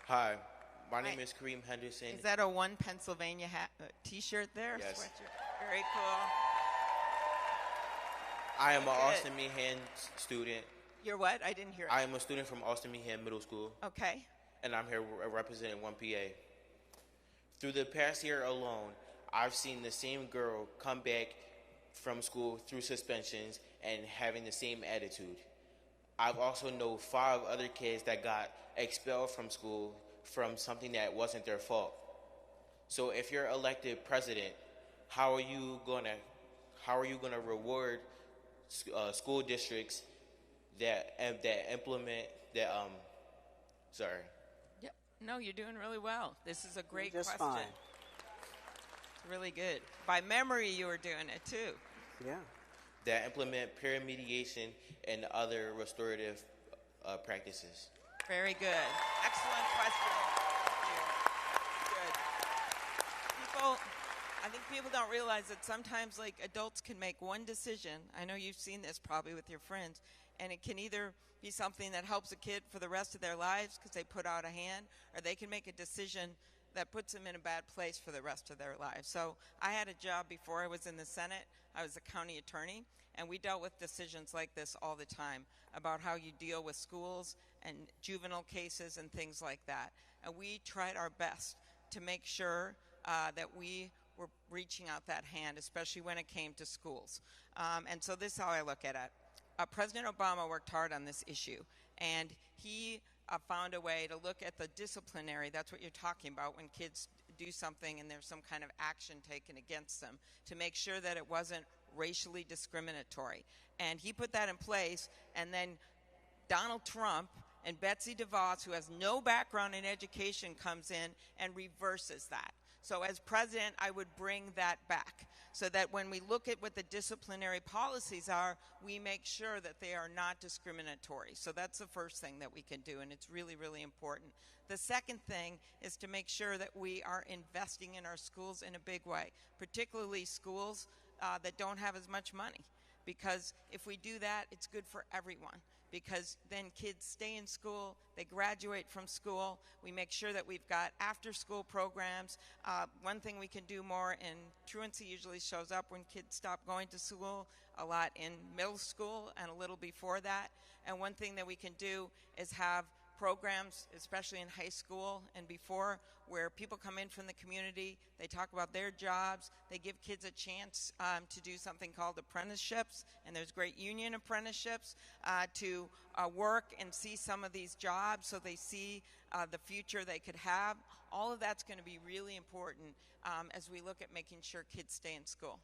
Hi, my name is Kareem Henderson. Is that a One Pennsylvania hat, T-shirt there? Yes. Sweatshirt. Very cool. I am an Good. Austin Meehan student. You're what? I didn't hear it. I am a student from Austin Meehan Middle School, Okay. and I'm here representing 1PA. Through the past year alone, I've seen the same girl come back from school through suspensions and having the same attitude. I've also known 5 other kids that got expelled from school from something that wasn't their fault. So if you're elected president, how are you gonna reward school districts that implement that sorry. Yep. No, you're doing really well. This is a great Just question. fine. It's really good. By memory, you were doing it too. Yeah. That implement peer mediation and other restorative practices. Very good. Excellent question. Thank you. Good. I think people don't realize that sometimes, like, adults can make one decision. I know you've seen this probably with your friends, and it can either be something that helps a kid for the rest of their lives because they put out a hand, or they can make a decision that puts them in a bad place for the rest of their lives. So I had a job before I was in the Senate. I was a county attorney, and we dealt with decisions like this all the time about how you deal with schools and juvenile cases and things like that. And we tried our best to make sure that we were reaching out that hand, especially when it came to schools. And so this is how I look at it. President Obama worked hard on this issue, and he found a way to look at the disciplinary, that's what you're talking about, when kids do something and there's some kind of action taken against them, to make sure that it wasn't racially discriminatory. And he put that in place, and then Donald Trump and Betsy DeVos, who has no background in education, comes in and reverses that. So as president, I would bring that back so that when we look at what the disciplinary policies are, we make sure that they are not discriminatory. So that's the first thing that we can do, and it's really, really important. The second thing is to make sure that we are investing in our schools in a big way, particularly schools that don't have as much money. Because if we do that, it's good for everyone. Because then kids stay in school, they graduate from school, we make sure that we've got after-school programs. One thing we can do more, and truancy usually shows up when kids stop going to school, a lot in middle school and a little before that. And one thing that we can do is have programs, especially in high school and before, where people come in from the community, they talk about their jobs, they give kids a chance to do something called apprenticeships, and there's great union apprenticeships to work and see some of these jobs so they see the future they could have. All of that's going to be really important as we look at making sure kids stay in school.